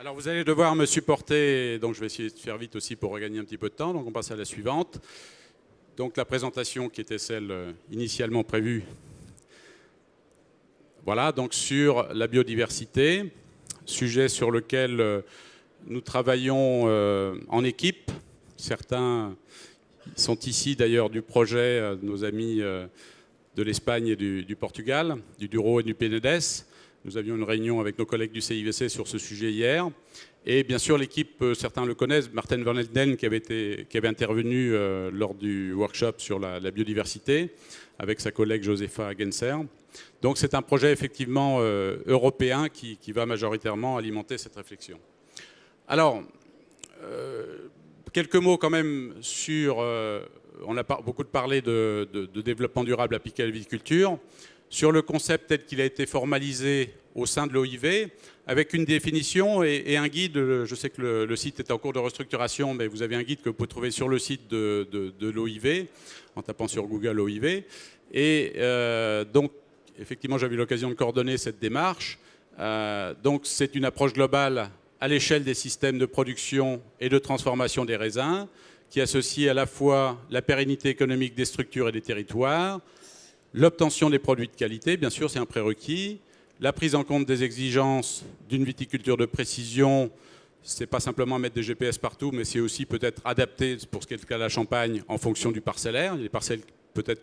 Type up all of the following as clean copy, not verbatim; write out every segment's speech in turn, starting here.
Alors vous allez devoir me supporter, donc je vais essayer de faire vite aussi pour regagner un petit peu de temps. Donc on passe à la suivante. Donc la présentation qui était celle initialement prévue. Voilà, donc sur la biodiversité, sujet sur lequel nous travaillons en équipe. Certains sont ici d'ailleurs du projet, nos amis de l'Espagne et du Portugal, du Douro et du Penedès. Nous avions une réunion avec nos collègues du CIVC sur ce sujet hier. Et bien sûr, l'équipe, certains le connaissent, Martin Van Elden, qui avait intervenu lors du workshop sur la biodiversité, avec sa collègue Josefa Genser. Donc c'est un projet effectivement européen qui va majoritairement alimenter cette réflexion. Alors, quelques mots quand même sur... on a beaucoup parlé de développement durable appliqué à la viticulture. Sur le concept tel qu'il a été formalisé au sein de l'OIV, avec une définition et un guide. Je sais que le site est en cours de restructuration, mais vous avez un guide que vous pouvez trouver sur le site de l'OIV, en tapant sur Google OIV. Et donc, effectivement, j'avais eu l'occasion de coordonner cette démarche. Donc, c'est une approche globale à l'échelle des systèmes de production et de transformation des raisins, qui associe à la fois la pérennité économique des structures et des territoires, l'obtention des produits de qualité, bien sûr, c'est un prérequis. La prise en compte des exigences d'une viticulture de précision, ce n'est pas simplement mettre des GPS partout, mais c'est aussi peut-être adapter, pour ce qui est le cas de la Champagne, en fonction du parcellaire. Il y a des parcelles peut-être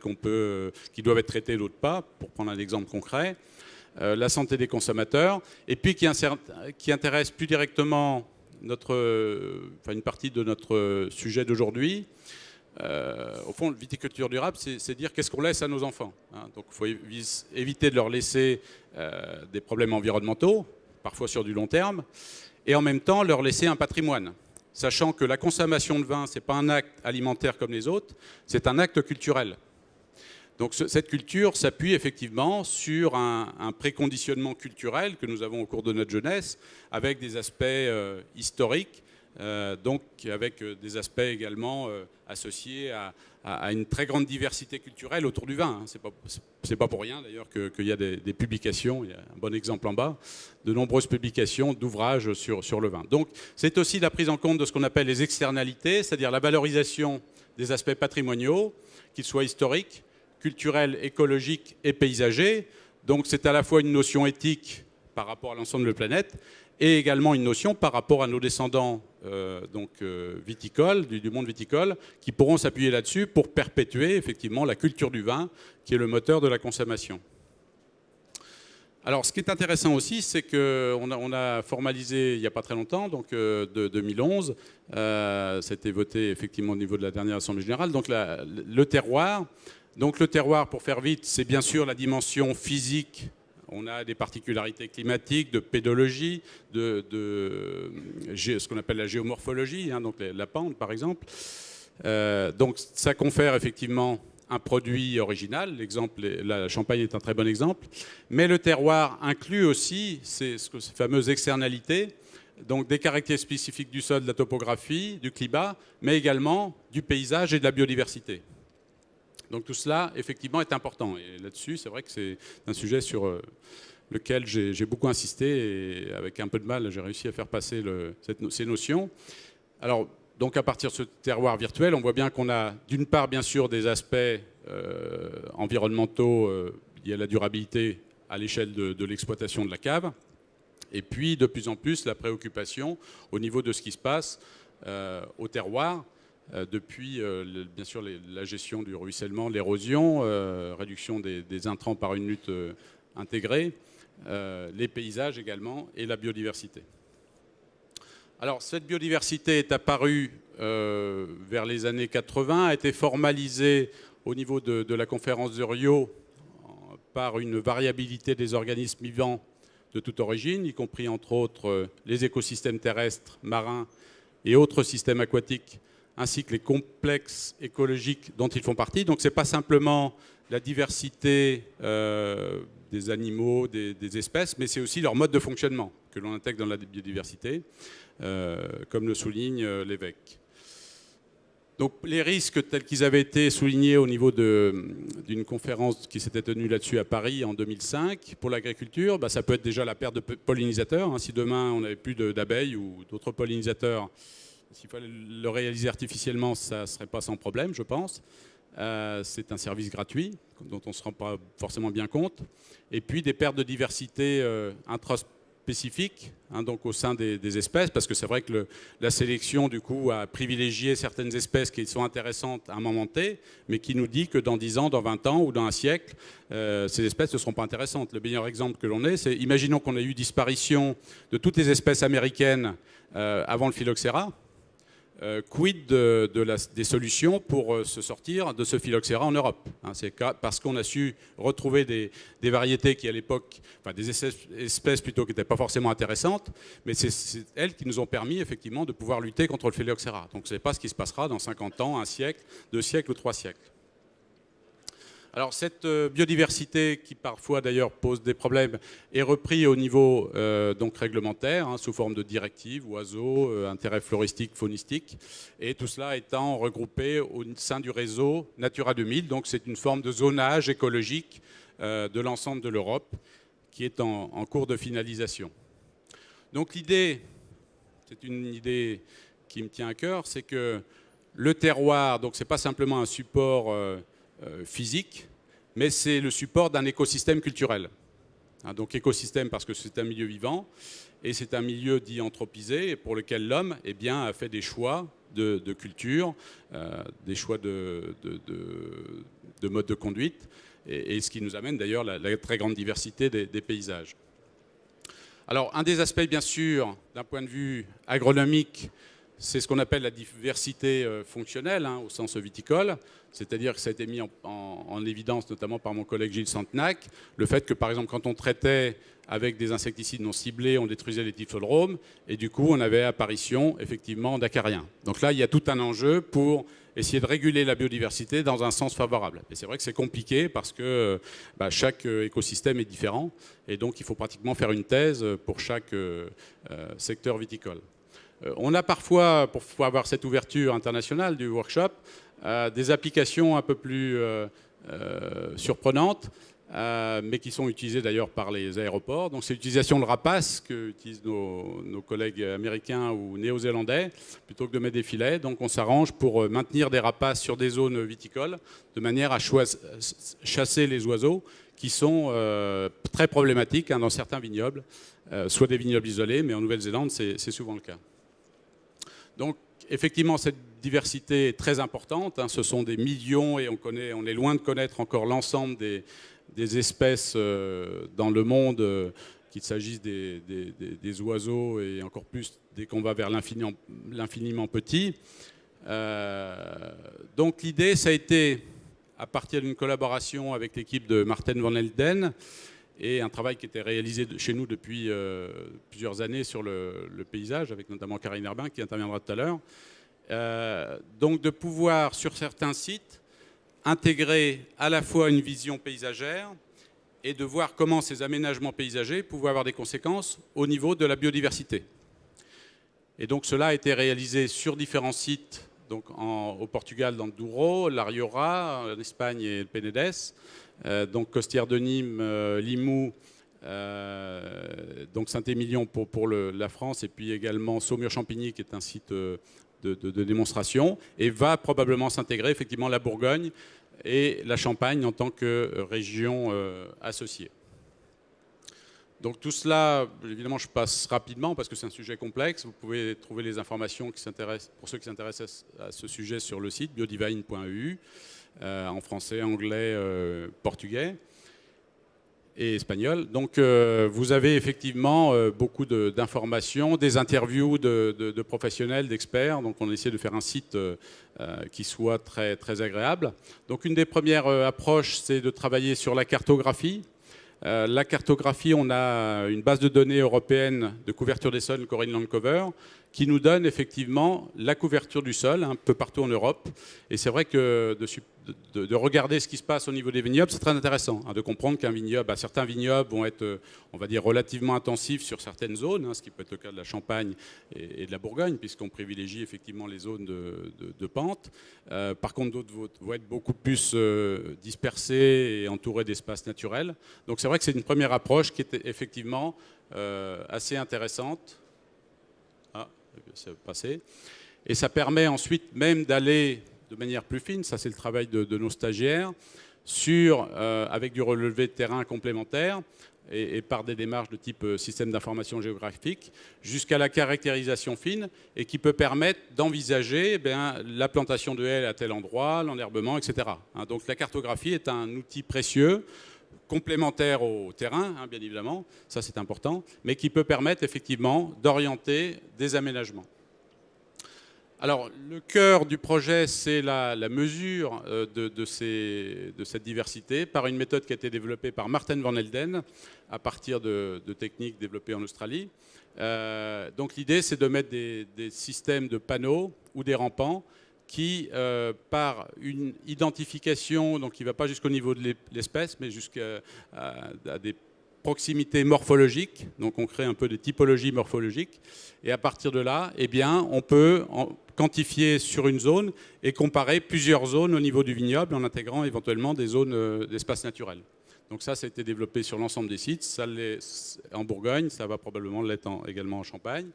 qui doivent être traitées, d'autres pas, pour prendre un exemple concret. La santé des consommateurs, et puis qui intéresse plus directement une partie de notre sujet d'aujourd'hui. Au fond, la viticulture durable, c'est dire qu'est-ce qu'on laisse à nos enfants. Donc il faut éviter de leur laisser des problèmes environnementaux, parfois sur du long terme, et en même temps leur laisser un patrimoine. Sachant que la consommation de vin, ce n'est pas un acte alimentaire comme les autres, c'est un acte culturel. Donc cette culture s'appuie effectivement sur un préconditionnement culturel que nous avons au cours de notre jeunesse, avec des aspects historiques, donc avec des aspects également associés à une très grande diversité culturelle autour du vin. C'est pas pour rien d'ailleurs qu'il y a des publications, il y a un bon exemple en bas, de nombreuses publications d'ouvrages sur le vin. Donc c'est aussi la prise en compte de ce qu'on appelle les externalités, c'est-à-dire la valorisation des aspects patrimoniaux, qu'ils soient historiques, culturels, écologiques et paysagers. Donc c'est à la fois une notion éthique par rapport à l'ensemble de la planète et également une notion par rapport à nos descendants viticoles, du monde viticole, qui pourront s'appuyer là-dessus pour perpétuer effectivement la culture du vin, qui est le moteur de la consommation. Alors, ce qui est intéressant aussi, c'est qu'on a formalisé il n'y a pas très longtemps, donc de 2011, c'était voté effectivement au niveau de la dernière Assemblée Générale, donc le terroir. Donc le terroir, pour faire vite, c'est bien sûr la dimension physique. On a des particularités climatiques, de pédologie, de ce qu'on appelle la géomorphologie, donc la pente par exemple. Donc ça confère effectivement un produit original. La Champagne est un très bon exemple. Mais le terroir inclut aussi ces fameuses externalités, donc des caractéristiques spécifiques du sol, de la topographie, du climat, mais également du paysage et de la biodiversité. Donc tout cela, effectivement, est important. Et là-dessus, c'est vrai que c'est un sujet sur lequel j'ai beaucoup insisté et avec un peu de mal, j'ai réussi à faire passer ces notions. Alors, donc à partir de ce terroir virtuel, on voit bien qu'on a d'une part, bien sûr, des aspects environnementaux liés à la durabilité à l'échelle de l'exploitation de la cave. Et puis, de plus en plus, la préoccupation au niveau de ce qui se passe au terroir, depuis bien sûr la gestion du ruissellement, l'érosion, réduction des intrants par une lutte intégrée, les paysages également et la biodiversité. Alors cette biodiversité est apparue vers les années 80, a été formalisée au niveau de la conférence de Rio par une variabilité des organismes vivants de toute origine, y compris entre autres les écosystèmes terrestres, marins et autres systèmes aquatiques, ainsi que les complexes écologiques dont ils font partie. Donc ce n'est pas simplement la diversité des animaux, des espèces, mais c'est aussi leur mode de fonctionnement que l'on intègre dans la biodiversité, comme le souligne l'évêque. Donc les risques tels qu'ils avaient été soulignés au niveau d'une conférence qui s'était tenue là-dessus à Paris en 2005 pour l'agriculture, ça peut être déjà la perte de pollinisateurs. Hein. Si demain on n'avait plus d'abeilles ou d'autres pollinisateurs, s'il fallait le réaliser artificiellement, ça ne serait pas sans problème, je pense. C'est un service gratuit dont on ne se rend pas forcément bien compte. Et puis des pertes de diversité intraspécifiques, hein, donc au sein des espèces, parce que c'est vrai que la sélection du coup a privilégié certaines espèces qui sont intéressantes à un moment T, mais qui nous dit que dans 10 ans, dans 20 ans ou dans un siècle, ces espèces ne seront pas intéressantes. Le meilleur exemple que l'on ait, c'est imaginons qu'on ait eu disparition de toutes les espèces américaines avant le phylloxéra. Quid des solutions pour se sortir de ce phylloxéra en Europe, hein, c'est parce qu'on a su retrouver des variétés qui à l'époque, enfin des espèces plutôt qui n'étaient pas forcément intéressantes, mais c'est elles qui nous ont permis effectivement de pouvoir lutter contre le phylloxéra. Donc ce n'est pas ce qui se passera dans 50 ans, un siècle, 2 siècles ou 3 siècles. Alors cette biodiversité, qui parfois d'ailleurs pose des problèmes, est reprise au niveau donc réglementaire, hein, sous forme de directives, oiseaux, intérêts floristiques, faunistiques, et tout cela étant regroupé au sein du réseau Natura 2000. Donc c'est une forme de zonage écologique de l'ensemble de l'Europe qui est en cours de finalisation. Donc l'idée, c'est une idée qui me tient à cœur, c'est que le terroir, donc c'est pas simplement un support physique, mais c'est le support d'un écosystème culturel. Hein, donc écosystème parce que c'est un milieu vivant, et c'est un milieu dit anthropisé, pour lequel l'homme a fait des choix de culture, des choix de mode de conduite, et ce qui nous amène d'ailleurs la très grande diversité des paysages. Alors un des aspects bien sûr, d'un point de vue agronomique, c'est ce qu'on appelle la diversité fonctionnelle, hein, au sens viticole, c'est-à-dire que ça a été mis en évidence notamment par mon collègue Gilles Santenac, le fait que par exemple quand on traitait avec des insecticides non ciblés, on détruisait les typhodromes, et du coup on avait apparition effectivement d'acariens. Donc là il y a tout un enjeu pour essayer de réguler la biodiversité dans un sens favorable. Et c'est vrai que c'est compliqué parce que chaque écosystème est différent, et donc il faut pratiquement faire une thèse pour chaque secteur viticole. On a parfois, pour pouvoir avoir cette ouverture internationale du workshop, des applications un peu plus surprenantes, mais qui sont utilisées d'ailleurs par les aéroports. Donc c'est l'utilisation de rapaces que utilisent nos collègues américains ou néo-zélandais, plutôt que de mettre des filets. Donc on s'arrange pour maintenir des rapaces sur des zones viticoles, de manière à chasser les oiseaux, qui sont très problématiques dans certains vignobles, soit des vignobles isolés, mais en Nouvelle-Zélande c'est souvent le cas. Donc, effectivement, cette diversité est très importante. Hein. Ce sont des millions, et on est loin de connaître encore l'ensemble des espèces dans le monde, qu'il s'agisse des oiseaux et encore plus dès qu'on va vers l'infiniment petit. Donc, l'idée, ça a été, à partir d'une collaboration avec l'équipe de Marten van Helden, et un travail qui était réalisé chez nous depuis plusieurs années sur le paysage, avec notamment Karine Herbin qui interviendra tout à l'heure. Donc de pouvoir, sur certains sites, intégrer à la fois une vision paysagère et de voir comment ces aménagements paysagers pouvaient avoir des conséquences au niveau de la biodiversité. Et donc cela a été réalisé sur différents sites, donc au Portugal dans le Douro, l'Ariora, en Espagne et le Penedès, donc Costières de Nîmes, Limoux, donc Saint-Émilion pour la France, et puis également Saumur-Champigny qui est un site de démonstration, et va probablement s'intégrer effectivement la Bourgogne et la Champagne en tant que région associée. Donc tout cela, évidemment, je passe rapidement parce que c'est un sujet complexe. Vous pouvez trouver les informations pour ceux qui s'intéressent à ce sujet sur le site biodivine.eu, en français, anglais, portugais et espagnol. Donc vous avez effectivement beaucoup d'informations, des interviews de professionnels, d'experts. Donc on essaie de faire un site qui soit très, très agréable. Donc une des premières approches, c'est de travailler sur la cartographie. La cartographie, on a une base de données européenne de couverture des sols, Corinne Landcover, qui nous donne effectivement la couverture du sol un peu partout en Europe. Et c'est vrai que de regarder ce qui se passe au niveau des vignobles, c'est très intéressant de comprendre qu'un vignoble, certains vignobles vont être, on va dire, relativement intensifs sur certaines zones, ce qui peut être le cas de la Champagne et de la Bourgogne, puisqu'on privilégie effectivement les zones de pente. Par contre, d'autres vont être beaucoup plus dispersés et entourés d'espaces naturels. Donc c'est vrai que c'est une première approche qui est effectivement assez intéressante. Ça va passer. Et ça permet ensuite même d'aller de manière plus fine, ça c'est le travail de nos stagiaires, avec du relevé de terrain complémentaire et par des démarches de type système d'information géographique, jusqu'à la caractérisation fine et qui peut permettre d'envisager la plantation de haies à tel endroit, l'enherbement, etc. Donc la cartographie est un outil précieux, complémentaire au terrain, bien évidemment, ça c'est important, mais qui peut permettre effectivement d'orienter des aménagements. Alors, le cœur du projet, c'est la mesure de cette diversité par une méthode qui a été développée par Marten van Helden à partir de techniques développées en Australie. Donc l'idée, c'est de mettre des systèmes de panneaux ou des rampants qui, par une identification, donc qui ne va pas jusqu'au niveau de l'espèce, mais jusqu'à des proximités morphologiques, donc on crée un peu de typologie morphologique, et à partir de là, on peut quantifier sur une zone et comparer plusieurs zones au niveau du vignoble en intégrant éventuellement des zones d'espace naturel. Donc ça a été développé sur l'ensemble des sites, ça l'est en Bourgogne, ça va probablement l'être également en Champagne.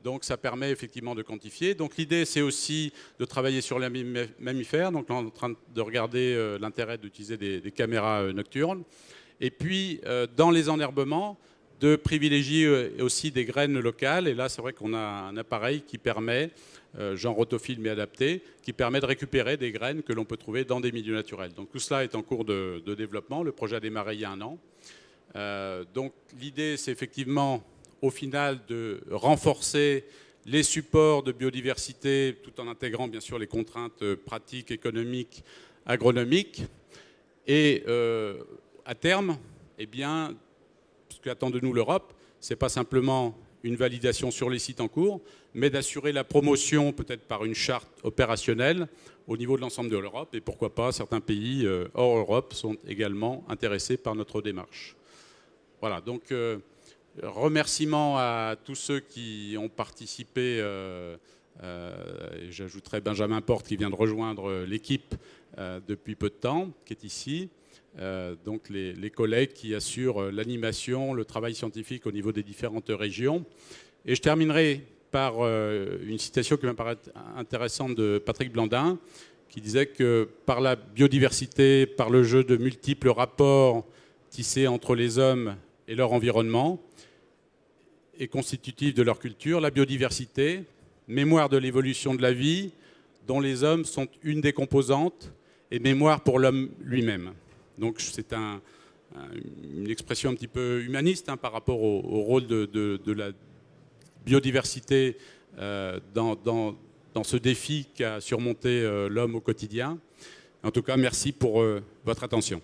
Donc ça permet effectivement de quantifier. Donc l'idée, c'est aussi de travailler sur les mammifères. Donc là, on est en train de regarder l'intérêt d'utiliser des caméras nocturnes. Et puis, dans les enherbements, de privilégier aussi des graines locales. Et là, c'est vrai qu'on a un appareil qui permet, genre rotofilm et adapté, qui permet de récupérer des graines que l'on peut trouver dans des milieux naturels. Donc tout cela est en cours de développement. Le projet a démarré il y a 1 an. Donc l'idée, c'est effectivement, au final, de renforcer les supports de biodiversité tout en intégrant, bien sûr, les contraintes pratiques, économiques, agronomiques. Et à terme, ce qu'attend de nous l'Europe, ce n'est pas simplement une validation sur les sites en cours, mais d'assurer la promotion, peut-être par une charte opérationnelle, au niveau de l'ensemble de l'Europe. Et pourquoi pas, certains pays hors Europe sont également intéressés par notre démarche. Voilà, donc remerciements à tous ceux qui ont participé. Et j'ajouterai Benjamin Porte qui vient de rejoindre l'équipe depuis peu de temps, qui est ici. Donc les collègues qui assurent l'animation, le travail scientifique au niveau des différentes régions. Et je terminerai par une citation qui me paraît intéressante de Patrick Blandin, qui disait que par la biodiversité, par le jeu de multiples rapports tissés entre les hommes et leur environnement, est constitutif de leur culture, la biodiversité, mémoire de l'évolution de la vie, dont les hommes sont une des composantes, et mémoire pour l'homme lui-même. Donc c'est une expression un petit peu humaniste par rapport au rôle de la biodiversité dans ce défi qu'a surmonté l'homme au quotidien. En tout cas, merci pour votre attention.